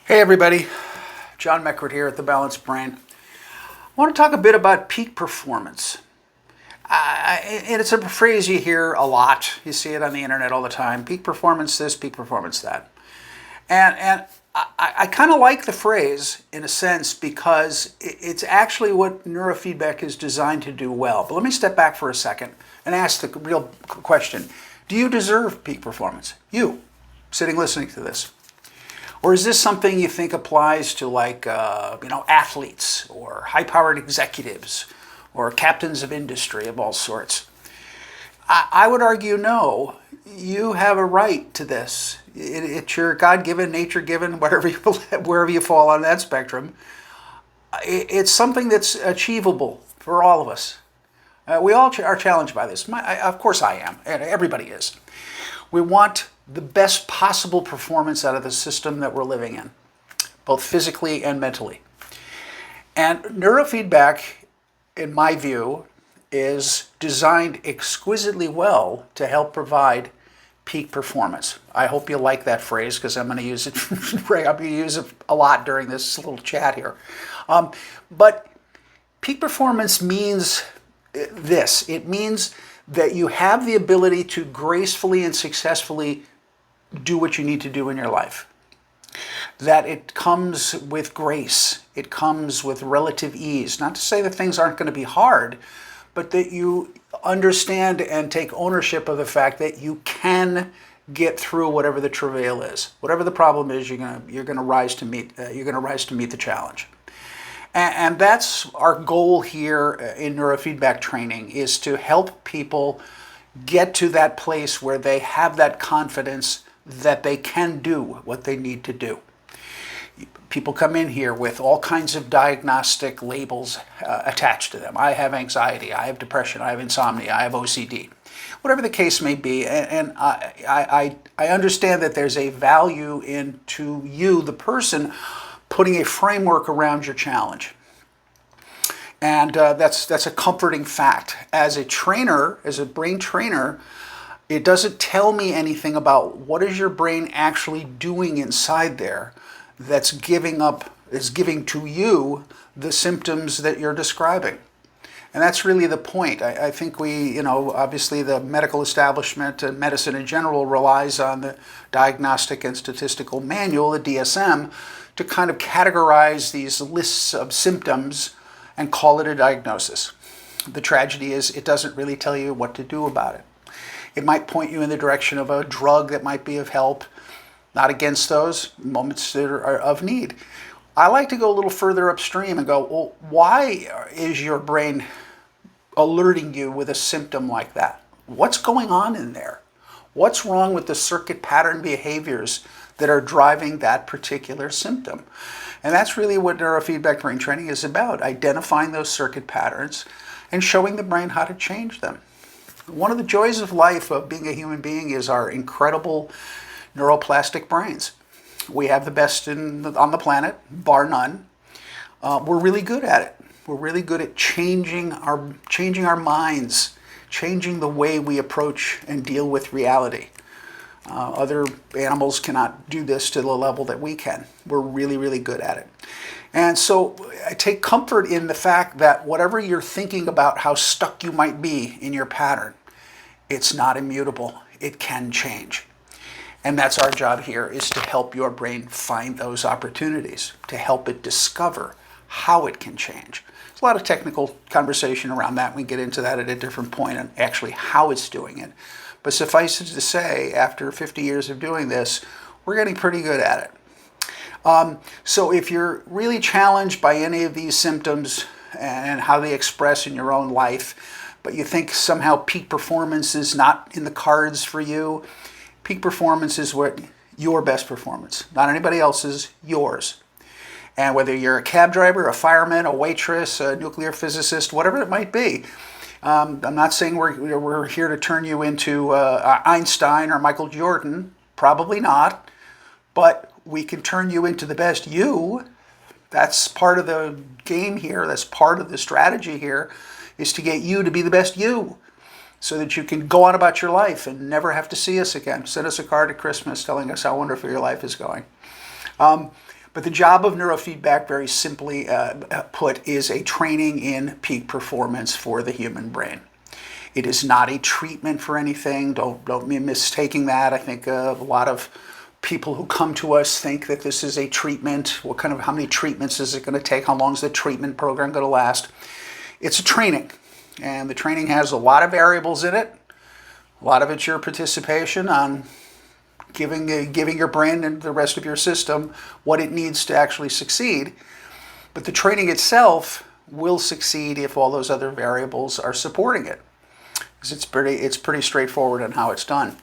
Hey everybody, John Meckwith here at The Balanced Brain. I want to talk a bit about peak performance. And it's a phrase you hear a lot. You see it on the internet all the time. Peak performance this, peak performance that. And I kind of like the phrase in a sense because it's actually what neurofeedback is designed to do well. But let me step back for a second and ask the real question. Do you deserve peak performance? You, sitting listening to this. Or is this something you think applies to athletes or high-powered executives or captains of industry of all sorts? I would argue no. You have a right to this. It's your God-given, nature-given, wherever you fall on that spectrum. It's something that's achievable for all of us. We all are challenged by this. Of course I am, and everybody is. We want the best possible performance out of the system that we're living in, both physically and mentally. And neurofeedback, in my view, is designed exquisitely well to help provide peak performance. I hope you like that phrase because I'm going to use it. I'm going to use it a lot during this little chat here. But peak performance means this. It means that you have the ability to gracefully and successfully do what you need to do in your life. That it comes with grace. It comes with relative ease. Not to say that things aren't going to be hard, but that you understand and take ownership of the fact that you can get through whatever the travail is. Whatever the problem is, you're going to rise to meet the challenge. And that's our goal here in neurofeedback training, is to help people get to that place where they have that confidence that they can do what they need to do. People come in here with all kinds of diagnostic labels attached to them. I have anxiety, I have depression, I have insomnia, I have OCD. Whatever the case may be, and I understand that there's a value into you, the person, putting a framework around your challenge. And that's a comforting fact. As a trainer, as a brain trainer, it doesn't tell me anything about what is your brain actually doing inside there that's giving to you the symptoms that you're describing. And that's really the point. I think obviously the medical establishment and medicine in general relies on the Diagnostic and Statistical Manual, the DSM, to kind of categorize these lists of symptoms and call it a diagnosis. The tragedy is it doesn't really tell you what to do about it. It might point you in the direction of a drug that might be of help. Not against those moments that are of need. I like to go a little further upstream and go, well, why is your brain alerting you with a symptom like that? What's going on in there? What's wrong with the circuit pattern behaviors that are driving that particular symptom? And that's really what neurofeedback brain training is about, identifying those circuit patterns and showing the brain how to change them. One of the joys of life, of being a human being, is our incredible neuroplastic brains. We have the best on the planet, bar none. We're really good at it. We're really good at changing our minds, changing the way we approach and deal with reality. Other animals cannot do this to the level that we can. We're really, really good at it. And so I take comfort in the fact that whatever you're thinking about how stuck you might be in your pattern, it's not immutable. It can change. And that's our job here, is to help your brain find those opportunities, to help it discover how it can change. There's a lot of technical conversation around that. We can get into that at a different point and actually how it's doing it. But suffice it to say, after 50 years of doing this, we're getting pretty good at it. So if you're really challenged by any of these symptoms and how they express in your own life, but you think somehow peak performance is not in the cards for you, peak performance is what your best performance, not anybody else's, yours. And whether you're a cab driver, a fireman, a waitress, a nuclear physicist, whatever it might be, I'm not saying we're here to turn you into Einstein or Michael Jordan, probably not, but we can turn you into the best you. That's part of the game here, that's part of the strategy here, is to get you to be the best you, so that you can go on about your life and never have to see us again. Send us a card at Christmas telling us how wonderful your life is going. But the job of neurofeedback, very simply put, is a training in peak performance for the human brain. It is not a treatment for anything. Don't be mistaking that. I think a lot of people who come to us think that this is a treatment. How many treatments is it going to take? How long is the treatment program going to last? It's a training, and the training has a lot of variables in it. A lot of it's your participation on giving your brain and the rest of your system what it needs to actually succeed. But the training itself will succeed if all those other variables are supporting it. Because it's pretty straightforward on how it's done.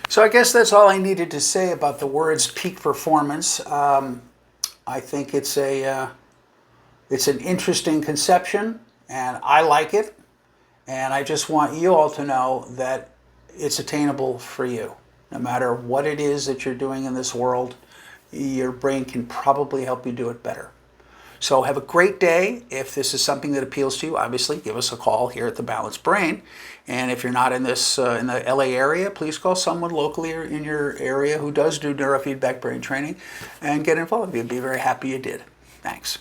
So I guess that's all I needed to say about the words peak performance. I think it's an interesting conception, and I like it. And I just want you all to know that it's attainable for you. No matter what it is that you're doing in this world, your brain can probably help you do it better. So have a great day. If this is something that appeals to you, obviously give us a call here at the Balanced Brain. And if you're not in the LA area, please call someone locally or in your area who does do neurofeedback brain training and get involved. You'd be very happy you did. Thanks.